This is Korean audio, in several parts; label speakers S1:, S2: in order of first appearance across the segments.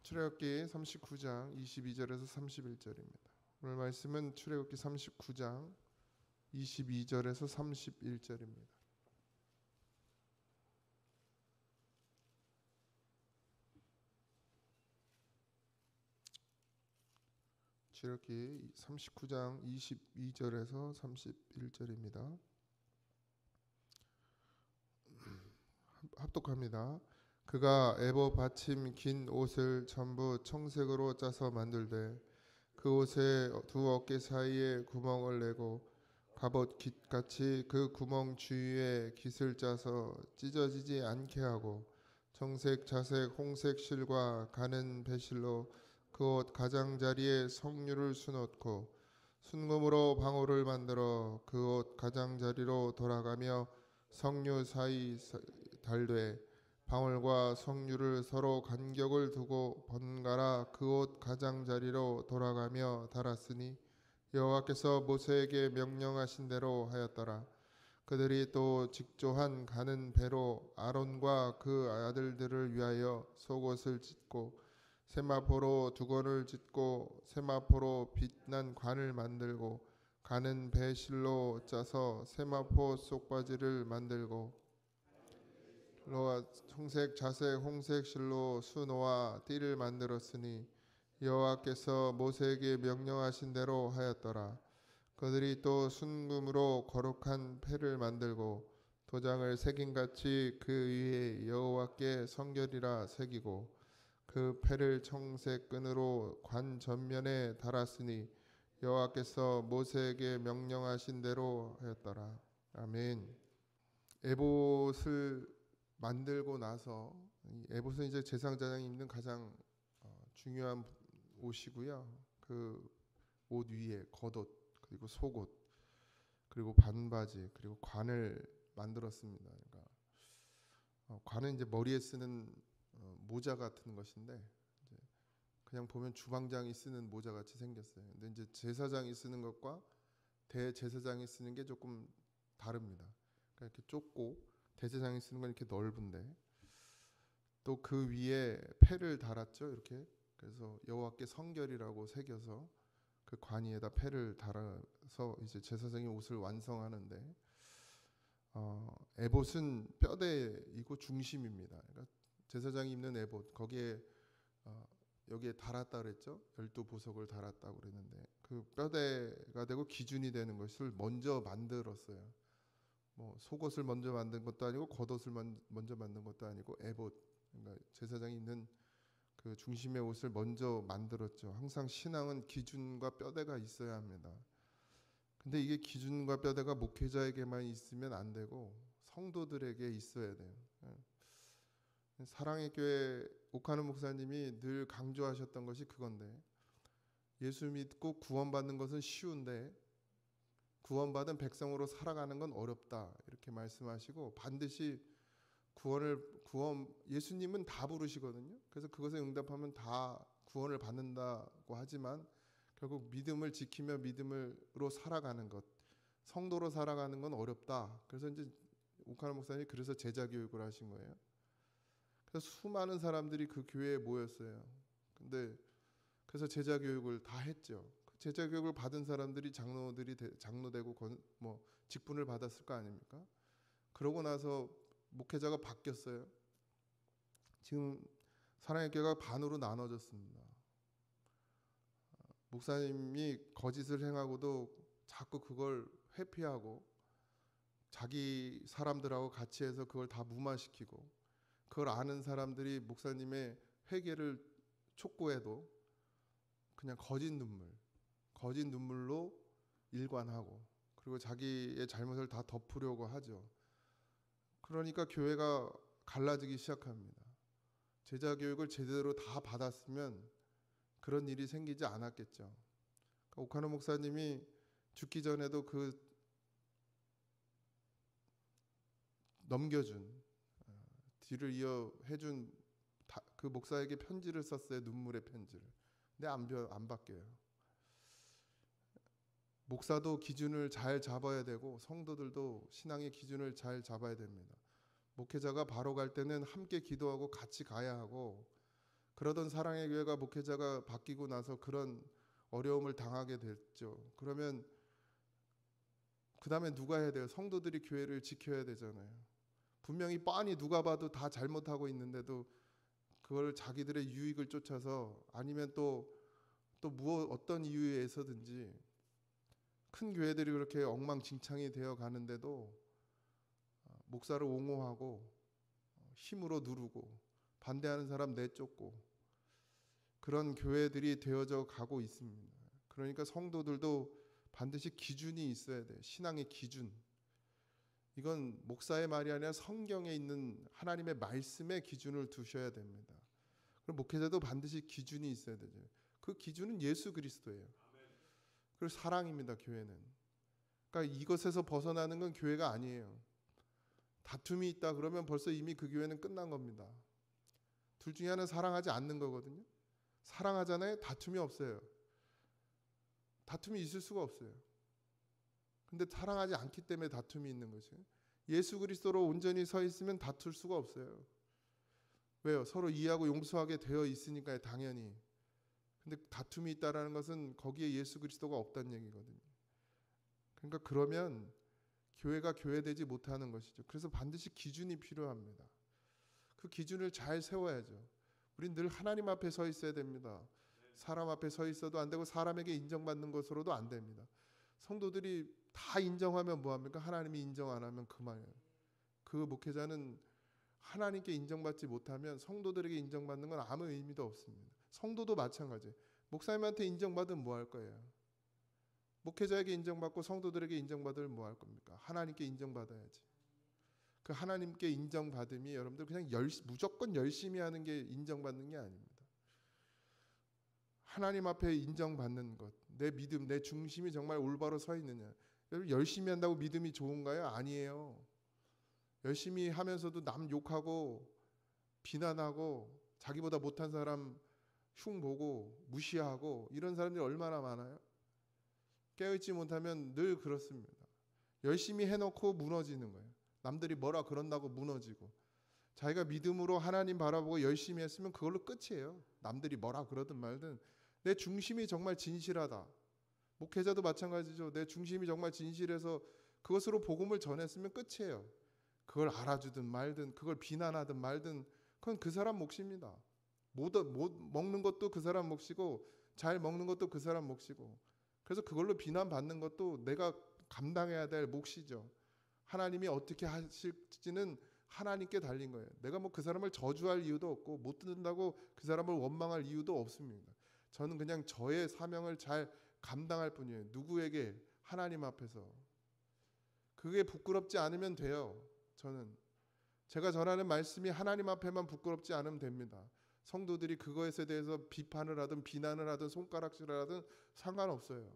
S1: 출애굽기 39장 22절에서 31절입니다. 오늘 말씀은 출애굽기 39장 22절에서 31절입니다. 출애굽기 39장 22절에서 31절입니다. 합독합니다. 그가 에보 받침 긴 옷을 전부 청색으로 짜서 만들되 그 옷에 두 어깨 사이에 구멍을 내고 갑옷 깃같이 그 구멍 주위에 깃을 짜서 찢어지지 않게 하고 청색, 자색, 홍색 실과 가는 배실로 그 옷 가장자리에 성류를 수놓고 순금으로 방울을 만들어 그 옷 가장자리로 돌아가며 성류 사이 달되 방울과 성류를 서로 간격을 두고 번갈아 그 옷 가장자리로 돌아가며 달았으니 여호와께서 모세에게 명령하신 대로 하였더라. 그들이 또 직조한 가는 배로 아론과 그 아들들을 위하여 속옷을 찢고 세마포로 두건을 찢고 세마포로 빛난 관을 만들고 가는 배실로 짜서 세마포 속바지를 만들고 로와 청색, 자색, 홍색 실로 수노와 띠를 만들었으니 여호와께서 모세에게 명령하신 대로 하였더라. 그들이 또 순금으로 거룩한 패를 만들고 도장을 새김같이 그 위에 여호와께 성결이라 새기고 그 패를 청색 끈으로 관 전면에 달았으니 여호와께서 모세에게 명령하신 대로 하였더라. 아멘. 에봇을 만들고 나서 에봇은 이제 제사장이 입는 가장 중요한 옷이고요. 그 옷 위에 겉옷 그리고 속옷 그리고 반바지 그리고 관을 만들었습니다. 그러니까 관은 이제 머리에 쓰는 모자 같은 것인데 이제 그냥 보면 주방장이 쓰는 모자 같이 생겼어요. 근데 이제 제사장이 쓰는 것과 대제사장이 쓰는 게 조금 다릅니다. 그러니까 이렇게 좁고 대제사장이 쓰는 건 이렇게 넓은데 또 그 위에 패를 달았죠. 이렇게 그래서 여호와께 성결이라고 새겨서 그 관 위에다 패를 달아서 이제 제사장이 옷을 완성하는데 에봇은 뼈대이고 중심입니다. 그러니까 제사장이 입는 에봇 거기에 여기에 달았다 그랬죠. 12보석을 달았다고 그랬는데 그 뼈대가 되고 기준이 되는 것을 먼저 만들었어요. 뭐 속옷을 먼저 만든 것도 아니고 겉옷을 먼저 만든 것도 아니고 에봇 그러니까 제사장이 입는 그 중심의 옷을 먼저 만들었죠. 항상 신앙은 기준과 뼈대가 있어야 합니다. 근데 이게 기준과 뼈대가 목회자에게만 있으면 안 되고 성도들에게 있어야 돼요. 사랑의 교회 옥하는 목사님이 늘 강조하셨던 것이 그건데 예수 믿고 구원받는 것은 쉬운데 구원받은 백성으로 살아가는 건 어렵다 이렇게 말씀하시고 반드시 예수님은 다 부르시거든요. 그래서 그것에 응답하면 다 구원을 받는다고 하지만 결국 믿음을 지키며 믿음으로 살아가는 것, 성도로 살아가는 건 어렵다. 그래서 이제 옥하나 목사님이 그래서 제자 교육을 하신 거예요. 그래서 수많은 사람들이 그 교회에 모였어요. 근데 그래서 제자 교육을 다 했죠. 제자 교육을 받은 사람들이 장로 되고 뭐 직분을 받았을 거 아닙니까? 그러고 나서 목회자가 바뀌었어요. 지금 사랑의 교회가 반으로 나눠졌습니다. 목사님이 거짓을 행하고도 자꾸 그걸 회피하고 자기 사람들하고 같이 해서 그걸 다 무마시키고 그걸 아는 사람들이 목사님의 회개를 촉구해도 그냥 거짓 눈물로 일관하고 그리고 자기의 잘못을 다 덮으려고 하죠. 그러니까 교회가 갈라지기 시작합니다. 제자 교육을 제대로 다 받았으면 그런 일이 생기지 않았겠죠. 그러니까 옥하나 목사님이 죽기 전에도 그 넘겨준 뒤를 이어 해준 그 목사에게 편지를 썼어요. 눈물의 편지를. 근데 안 바뀌어요. 목사도 기준을 잘 잡아야 되고 성도들도 신앙의 기준을 잘 잡아야 됩니다. 목회자가 바로 갈 때는 함께 기도하고 같이 가야 하고 그러던 사랑의 교회가 목회자가 바뀌고 나서 그런 어려움을 당하게 됐죠. 그러면 그 다음에 누가 해야 돼요? 성도들이 교회를 지켜야 되잖아요. 분명히 뻔히 누가 봐도 다 잘못하고 있는데도 그걸 자기들의 유익을 쫓아서 아니면 또 어떤 이유에 의해서든지 큰 교회들이 그렇게 엉망진창이 되어 가는데도 목사를 옹호하고 힘으로 누르고 반대하는 사람 내쫓고 그런 교회들이 되어져 가고 있습니다. 그러니까 성도들도 반드시 기준이 있어야 돼요. 신앙의 기준. 이건 목사의 말이 아니라 성경에 있는 하나님의 말씀의 기준을 두셔야 됩니다. 그럼 목회자도 반드시 기준이 있어야 되죠. 그 기준은 예수 그리스도예요. 그리고 사랑입니다. 교회는. 그러니까 이것에서 벗어나는 건 교회가 아니에요. 다툼이 있다 그러면 벌써 이미 그 교회는 끝난 겁니다. 둘 중에 하나는 사랑하지 않는 거거든요. 사랑하잖아요. 다툼이 없어요. 다툼이 있을 수가 없어요. 근데 사랑하지 않기 때문에 다툼이 있는 거죠. 예수 그리스도로 온전히 서 있으면 다툴 수가 없어요. 왜요? 서로 이해하고 용서하게 되어 있으니까요. 당연히. 근데 다툼이 있다라는 것은 거기에 예수 그리스도가 없다는 얘기거든요. 그러니까 그러면 교회가 교회되지 못하는 것이죠. 그래서 반드시 기준이 필요합니다. 그 기준을 잘 세워야죠. 우린 늘 하나님 앞에 서 있어야 됩니다. 사람 앞에 서 있어도 안 되고 사람에게 인정받는 것으로도 안 됩니다. 성도들이 다 인정하면 뭐합니까? 하나님이 인정 안 하면 그만이에요. 그 목회자는 하나님께 인정받지 못하면 성도들에게 인정받는 건 아무 의미도 없습니다. 성도도 마찬가지예요. 목사님한테 인정받으면 뭐 할 거예요? 목회자에게 인정받고 성도들에게 인정받으면 뭐 할 겁니까? 하나님께 인정받아야지. 그 하나님께 인정받음이 여러분들 그냥 무조건 열심히 하는 게 인정받는 게 아닙니다. 하나님 앞에 인정받는 것, 내 믿음, 내 중심이 정말 올바로 서 있느냐. 여러분 열심히 한다고 믿음이 좋은가요? 아니에요. 열심히 하면서도 남 욕하고 비난하고 자기보다 못한 사람 흉 보고 무시하고 이런 사람들이 얼마나 많아요? 깨어있지 못하면 늘 그렇습니다. 열심히 해놓고 무너지는 거예요. 남들이 뭐라 그런다고 무너지고 자기가 믿음으로 하나님 바라보고 열심히 했으면 그걸로 끝이에요. 남들이 뭐라 그러든 말든 내 중심이 정말 진실하다. 목회자도 마찬가지죠. 내 중심이 정말 진실해서 그것으로 복음을 전했으면 끝이에요. 그걸 알아주든 말든 그걸 비난하든 말든 그건 그 사람 몫입니다. 못 먹는 것도 그 사람 몫이고 잘 먹는 것도 그 사람 몫이고 그래서 그걸로 비난받는 것도 내가 감당해야 될 몫이죠. 하나님이 어떻게 하실지는 하나님께 달린 거예요. 내가 뭐 그 사람을 저주할 이유도 없고 못 듣는다고 그 사람을 원망할 이유도 없습니다. 저는 그냥 저의 사명을 잘 감당할 뿐이에요. 누구에게? 하나님 앞에서. 그게 부끄럽지 않으면 돼요. 저는 제가 전하는 말씀이 하나님 앞에만 부끄럽지 않으면 됩니다. 성도들이 그것에 대해서 비판을 하든 비난을 하든 손가락질을 하든 상관없어요.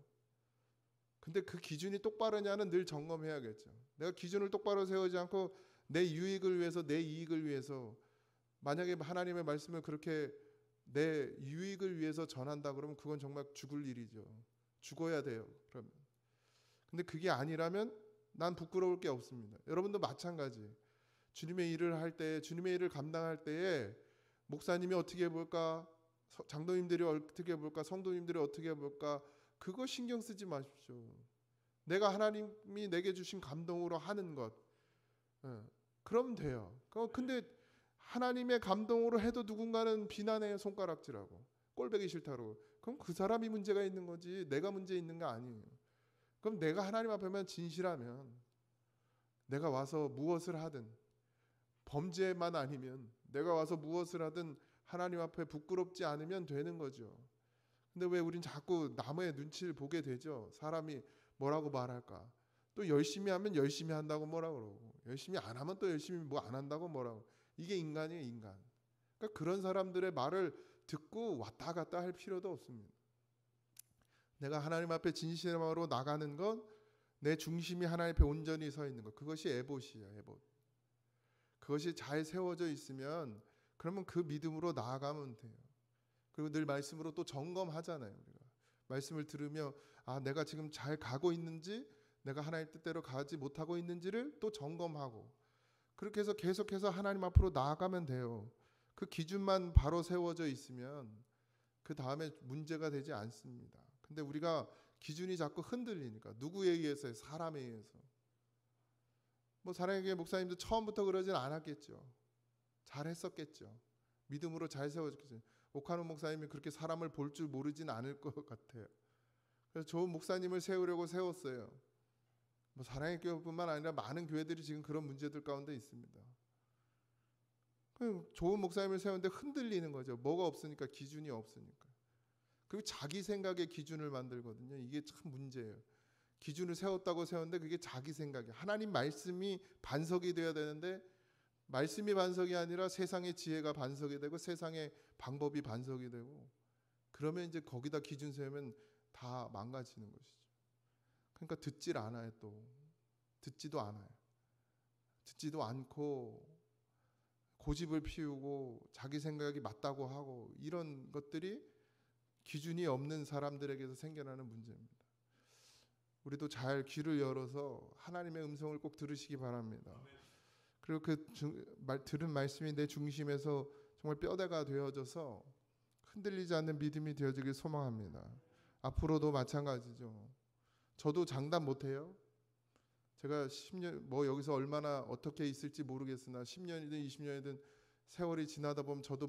S1: 근데 그 기준이 똑바르냐는 늘 점검해야겠죠. 내가 기준을 똑바로 세우지 않고 내 유익을 위해서 내 이익을 위해서 만약에 하나님의 말씀을 그렇게 내 유익을 위해서 전한다 그러면 그건 정말 죽을 일이죠. 죽어야 돼요. 그러면. 근데 그게 아니라면 난 부끄러울 게 없습니다. 여러분도 마찬가지. 주님의 일을 할 때, 주님의 일을 감당할 때에 목사님이 어떻게 볼까, 장로님들이 어떻게 볼까, 성도님들이 어떻게 볼까, 그거 신경 쓰지 마십시오. 내가 하나님이 내게 주신 감동으로 하는 것, 그러면 돼요. 근데 하나님의 감동으로 해도 누군가는 비난해요. 손가락질하고 꼴보기 싫다고. 그럼 그 사람이 문제가 있는 거지 내가 문제 있는 거 아니에요. 그럼 내가 하나님 앞에만 진실하면 내가 와서 무엇을 하든 범죄만 아니면 내가 와서 무엇을 하든 하나님 앞에 부끄럽지 않으면 되는 거죠. 근데 왜 우린 자꾸 남의 눈치를 보게 되죠. 사람이 뭐라고 말할까. 또 열심히 하면 열심히 한다고 뭐라 그러고 열심히 안 하면 또 열심히 뭐 안 한다고 뭐라고. 이게 인간이에요. 인간. 그러니까 그런 사람들의 말을 듣고 왔다 갔다 할 필요도 없습니다. 내가 하나님 앞에 진실의 마음으로 나가는 건 내 중심이 하나님 앞에 온전히 서 있는 것. 그것이 에봇이에요. 에봇. 그것이 잘 세워져 있으면 그러면 그 믿음으로 나아가면 돼요. 그리고 늘 말씀으로 또 점검하잖아요. 우리가. 말씀을 들으며 내가 지금 잘 가고 있는지 내가 하나님 뜻대로 가지 못하고 있는지를 또 점검하고 그렇게 해서 계속해서 하나님 앞으로 나아가면 돼요. 그 기준만 바로 세워져 있으면 그 다음에 문제가 되지 않습니다. 근데 우리가 기준이 자꾸 흔들리니까 누구에 의해서요? 사람에 의해서. 뭐 사랑의 목사님도 처음부터 그러진 않았겠죠. 잘했었겠죠. 믿음으로 잘 세워졌겠죠. 오카노 목사님이 그렇게 사람을 볼 줄 모르진 않을 것 같아요. 그래서 좋은 목사님을 세우려고 세웠어요. 뭐 사랑의 교회뿐만 아니라 많은 교회들이 지금 그런 문제들 가운데 있습니다. 좋은 목사님을 세우는데 흔들리는 거죠. 뭐가 없으니까, 기준이 없으니까. 그리고 자기 생각의 기준을 만들거든요. 이게 참 문제예요. 기준을 세웠다고 세웠는데 그게 자기 생각이에요. 하나님 말씀이 반석이 되어야 되는데 말씀이 반석이 아니라 세상의 지혜가 반석이 되고 세상의 방법이 반석이 되고, 그러면 이제 거기다 기준 세우면 다 망가지는 것이죠. 그러니까 듣질 않아요. 또 듣지도 않아요. 듣지도 않고 고집을 피우고 자기 생각이 맞다고 하고, 이런 것들이 기준이 없는 사람들에게서 생겨나는 문제입니다. 우리도 잘 귀를 열어서 하나님의 음성을 꼭 들으시기 바랍니다. 그리고 들은 말씀이 내 중심에서 정말 뼈대가 되어져서 흔들리지 않는 믿음이 되어지길 소망합니다. 앞으로도 마찬가지죠. 저도 장담 못해요. 제가 10년 뭐 여기서 얼마나 어떻게 있을지 모르겠으나 10년이든 20년이든 세월이 지나다 보면 저도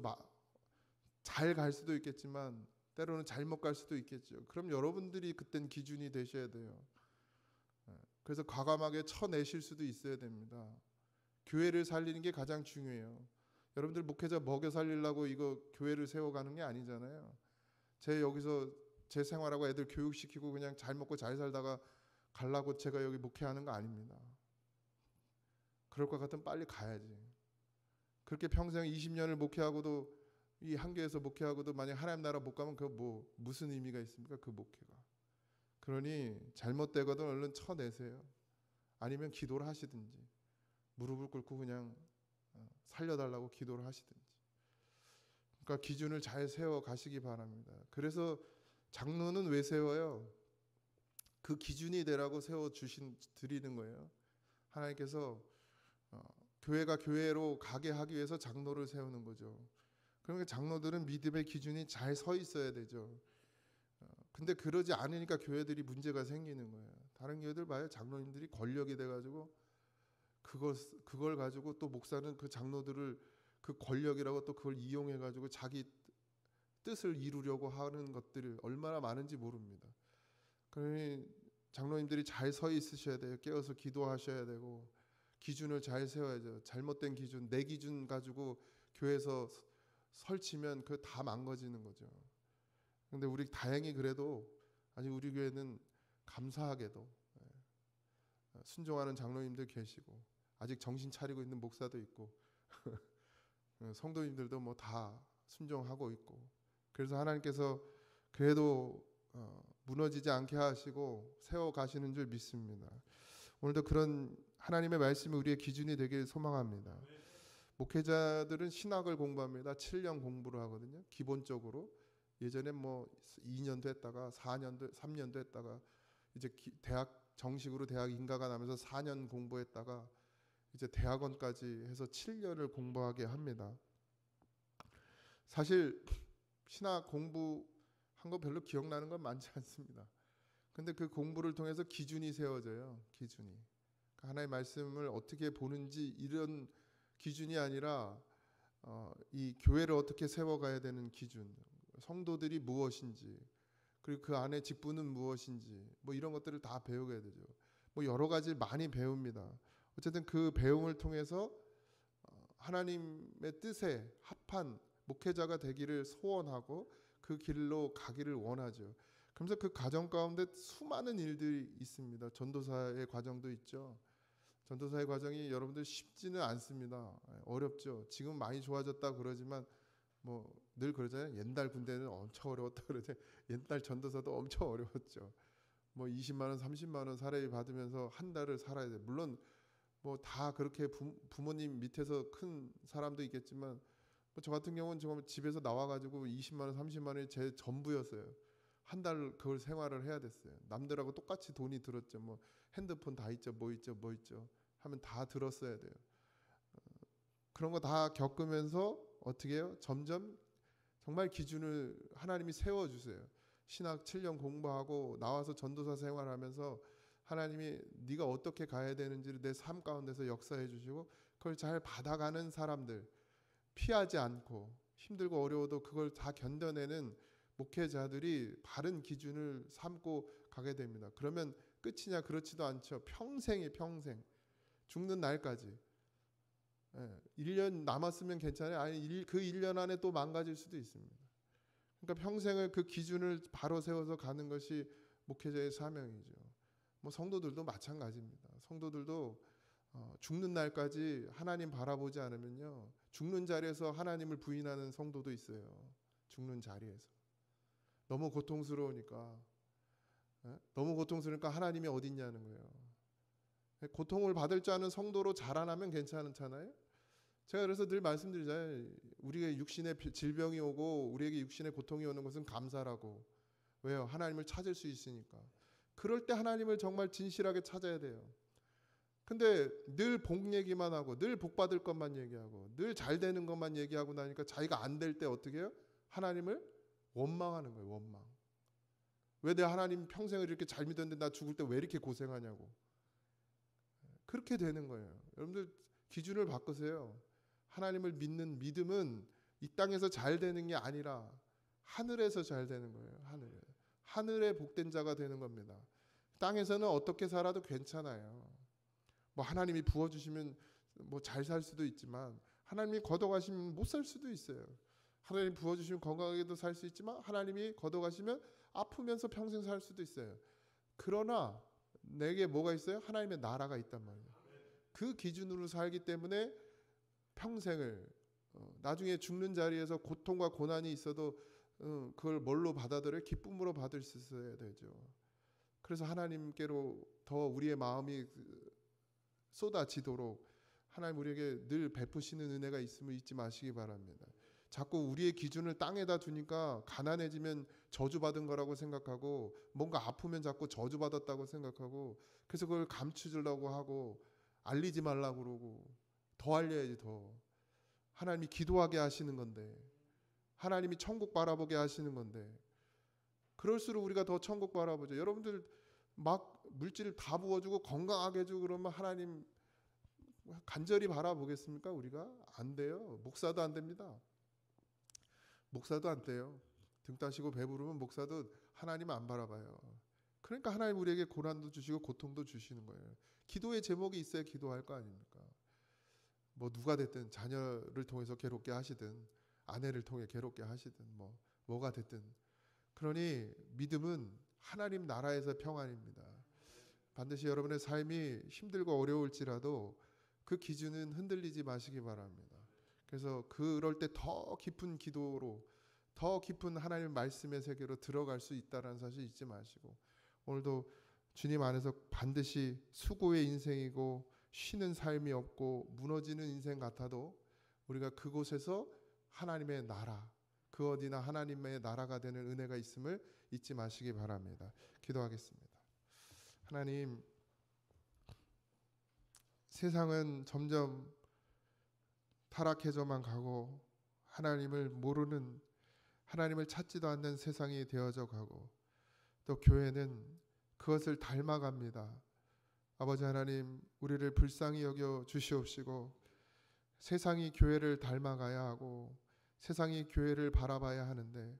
S1: 잘 갈 수도 있겠지만 때로는 잘못 갈 수도 있겠죠. 그럼 여러분들이 그땐 기준이 되셔야 돼요. 그래서 과감하게 쳐내실 수도 있어야 됩니다. 교회를 살리는 게 가장 중요해요. 여러분들 목회자 먹여 살리려고 이거 교회를 세워가는 게 아니잖아요. 여기서 제 생활하고 애들 교육시키고 그냥 잘 먹고 잘 살다가 가려고 제가 여기 목회하는 거 아닙니다. 그럴 것 같으면 빨리 가야지. 그렇게 평생 20년을 목회하고도, 이 한교에서 목회하고도 만약 하나님 나라 못 가면 그 무슨 의미가 있습니까? 그 목회가. 그러니 잘못되거든 얼른 쳐내세요. 아니면 기도를 하시든지 무릎을 꿇고 그냥 살려달라고 기도를 하시든지. 그러니까 기준을 잘 세워 가시기 바랍니다. 그래서 장로는 왜 세워요? 그 기준이 되라고 세워 드리는 거예요. 하나님께서 교회가 교회로 가게 하기 위해서 장로를 세우는 거죠. 그러니까 장로들은 믿음의 기준이 잘 서 있어야 되죠. 근데 그러지 않으니까 교회들이 문제가 생기는 거예요. 다른 교회들 봐요. 장로님들이 권력이 돼가지고 그걸 가지고 또 목사는 그 장로들을 그 권력이라고 또 그걸 이용해가지고 자기 뜻을 이루려고 하는 것들이 얼마나 많은지 모릅니다. 그러니 장로님들이 잘 서 있으셔야 돼요. 깨어서 기도하셔야 되고 기준을 잘 세워야죠. 잘못된 기준, 내 기준 가지고 교회에서 설치면 그 다 망가지는 거죠. 근데 우리 다행히 그래도 아직 우리 교회는 감사하게도 순종하는 장로님들 계시고 아직 정신 차리고 있는 목사도 있고 성도님들도 뭐 다 순종하고 있고, 그래서 하나님께서 그래도 무너지지 않게 하시고 세워 가시는 줄 믿습니다. 오늘도 그런 하나님의 말씀이 우리의 기준이 되길 소망합니다. 목회자들은 신학을 공부합니다. 7년 공부를 하거든요. 기본적으로. 예전에 뭐 2년도 했다가 4년도 3년도 했다가 이제 정식으로 대학 인가가 나면서 4년 공부했다가 이제 대학원까지 해서 7년을 공부하게 합니다. 사실 신학 공부한 거 별로 기억나는 건 많지 않습니다. 근데 그 공부를 통해서 기준이 세워져요. 기준이. 하나님의 말씀을 어떻게 보는지 이런 기준이 아니라 이 교회를 어떻게 세워가야 되는 기준, 성도들이 무엇인지, 그리고 그 안에 직분은 무엇인지, 뭐 이런 것들을 다 배우게 되죠. 뭐 여러 가지 많이 배웁니다. 어쨌든 그 배움을 통해서 하나님의 뜻에 합한 목회자가 되기를 소원하고 그 길로 가기를 원하죠. 그러면서 그 과정 가운데 수많은 일들이 있습니다. 전도사의 과정도 있죠. 전도사의 과정이 여러분들 쉽지는 않습니다. 어렵죠. 지금 많이 좋아졌다 그러지만 뭐 늘 그러잖아요. 옛날 군대는 엄청 어려웠다 그러죠. 옛날 전도사도 엄청 어려웠죠. 뭐 20만 원, 30만 원 사례비 받으면서 한 달을 살아야 돼. 물론 뭐 다 그렇게 부모님 밑에서 큰 사람도 있겠지만 뭐 저 같은 경우는 지금 집에서 나와가지고 20만 원, 30만 원이 제 전부였어요. 한 달 그걸 생활을 해야 됐어요. 남들하고 똑같이 돈이 들었죠. 뭐 핸드폰 다 있죠, 뭐 있죠, 뭐 있죠 하면 다 들었어야 돼요. 그런 거 다 겪으면서 어떻게 해요? 점점 정말 기준을 하나님이 세워주세요. 신학 7년 공부하고 나와서 전도사 생활하면서 하나님이 네가 어떻게 가야 되는지를 내 삶 가운데서 역사해 주시고 그걸 잘 받아가는 사람들, 피하지 않고 힘들고 어려워도 그걸 다 견뎌내는 목회자들이 바른 기준을 삼고 가게 됩니다. 그러면 끝이냐? 그렇지도 않죠. 평생이 평생. 죽는 날까지. 1년 남았으면 괜찮아요. 아니 그 1년 안에 또 망가질 수도 있습니다. 그러니까 평생을 그 기준을 바로 세워서 가는 것이 목회자의 사명이죠. 뭐 성도들도 마찬가지입니다. 성도들도 죽는 날까지 하나님 바라보지 않으면요, 죽는 자리에서 하나님을 부인하는 성도도 있어요. 죽는 자리에서 너무 고통스러우니까, 너무 고통스러우니까 하나님이 어디 있냐는 거예요. 고통을 받을 줄 아는 성도로 자라나면 괜찮잖아요. 제가 그래서 늘 말씀드리잖아요. 우리의 육신의 질병이 오고 우리에게 육신의 고통이 오는 것은 감사라고. 왜요? 하나님을 찾을 수 있으니까. 그럴 때 하나님을 정말 진실하게 찾아야 돼요. 근데 늘 복 얘기만 하고 늘 복 받을 것만 얘기하고 늘 잘 되는 것만 얘기하고 나니까 자기가 안 될 때 어떻게 해요? 하나님을 원망하는 거예요. 원망. 왜 내 하나님 평생을 이렇게 잘 믿었는데 나 죽을 때 왜 이렇게 고생하냐고. 그렇게 되는 거예요. 여러분들 기준을 바꾸세요. 하나님을 믿는 믿음은 이 땅에서 잘 되는 게 아니라 하늘에서 잘 되는 거예요. 하늘에 복된 자가 되는 겁니다. 땅에서는 어떻게 살아도 괜찮아요. 뭐 하나님이 부어주시면 뭐 잘 살 수도 있지만 하나님이 걷어가시면 못 살 수도 있어요. 하나님이 부어주시면 건강하게도 살 수 있지만 하나님이 걷어가시면 아프면서 평생 살 수도 있어요. 그러나 내게 뭐가 있어요? 하나님의 나라가 있단 말이에요. 그 기준으로 살기 때문에 평생을 나중에 죽는 자리에서 고통과 고난이 있어도 그걸 뭘로 받아들여요? 기쁨으로 받을 수 있어야 되죠. 그래서 하나님께로 더 우리의 마음이 쏟아지도록 하나님 우리에게 늘 베푸시는 은혜가 있음을 잊지 마시기 바랍니다. 자꾸 우리의 기준을 땅에다 두니까 가난해지면 저주받은 거라고 생각하고 뭔가 아프면 자꾸 저주받았다고 생각하고 그래서 그걸 감추려고 하고 알리지 말라고 그러고 더 알려야지 더. 하나님이 기도하게 하시는 건데 하나님이 천국 바라보게 하시는 건데 그럴수록 우리가 더 천국 바라보죠. 여러분들 막 물질을 다 부어주고 건강하게 해주고 그러면 하나님 간절히 바라보겠습니까? 우리가? 안 돼요. 목사도 안 됩니다. 목사도 안 돼요. 등 따시고 배부르면 목사도 하나님 안 바라봐요. 그러니까 하나님 우리에게 고난도 주시고 고통도 주시는 거예요. 기도의 제목이 있어야 기도할 거 아닙니까? 뭐 누가 됐든 자녀를 통해서 괴롭게 하시든 아내를 통해 괴롭게 하시든 뭐가 됐든 그러니 믿음은 하나님 나라에서 평안입니다. 반드시 여러분의 삶이 힘들고 어려울지라도 그 기준은 흔들리지 마시기 바랍니다. 그래서 그럴 때 더 깊은 기도로 더 깊은 하나님 말씀의 세계로 들어갈 수 있다는 사실 잊지 마시고 오늘도 주님 안에서 반드시 수고의 인생이고 쉬는 삶이 없고 무너지는 인생 같아도 우리가 그곳에서 하나님의 나라 그 어디나 하나님의 나라가 되는 은혜가 있음을 잊지 마시기 바랍니다. 기도하겠습니다. 하나님, 세상은 점점 타락해져만 가고 하나님을 모르는 하나님을 찾지도 않는 세상이 되어져 가고 또 교회는 그것을 닮아갑니다. 아버지 하나님, 우리를 불쌍히 여겨 주시옵시고 세상이 교회를 닮아가야 하고 세상이 교회를 바라봐야 하는데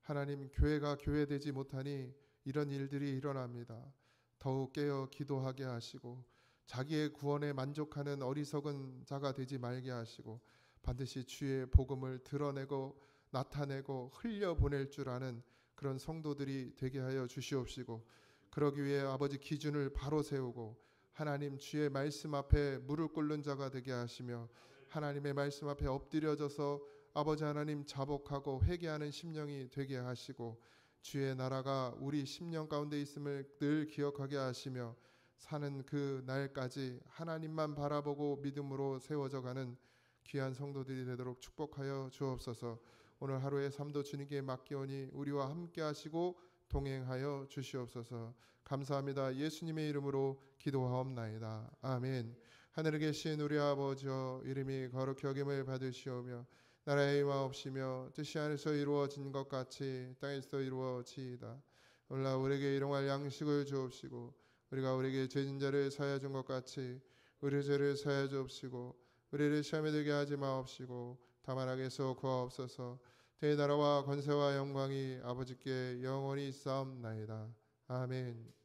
S1: 하나님, 교회가 교회되지 못하니 이런 일들이 일어납니다. 더욱 깨어 기도하게 하시고 자기의 구원에 만족하는 어리석은 자가 되지 말게 하시고 반드시 주의 복음을 드러내고 나타내고 흘려보낼 줄 아는 그런 성도들이 되게 하여 주시옵시고 그러기 위해 아버지 기준을 바로 세우고 하나님 주의 말씀 앞에 무릎 꿇는 자가 되게 하시며 하나님의 말씀 앞에 엎드려져서 아버지 하나님 자복하고 회개하는 심령이 되게 하시고 주의 나라가 우리 심령 가운데 있음을 늘 기억하게 하시며 사는 그 날까지 하나님만 바라보고 믿음으로 세워져 가는 귀한 성도들이 되도록 축복하여 주옵소서. 오늘 하루의 삶도 주님께 맡기오니 우리와 함께 하시고 동행하여 주시옵소서. 감사합니다. 예수님의 이름으로 기도하옵나이다. 아멘. 하늘에 계신 우리 아버지여, 이름이 거룩히 여김을 받으시오며 나라의 임하옵시며 뜻이 하늘에서 이루어진 것 같이 땅에서 이루어지이다. 오늘날 우리에게 일용할 양식을 주옵시고 우리가 우리에게 죄진 자를 사하여 준 것 같이 우리의 죄를 사하여 주옵시고 우리를 시험에 들게 하지 마옵시고 다만 악에서 구하옵소서. 대나라와 권세와 영광이 아버지께 영원히 있사옵나이다. 아멘.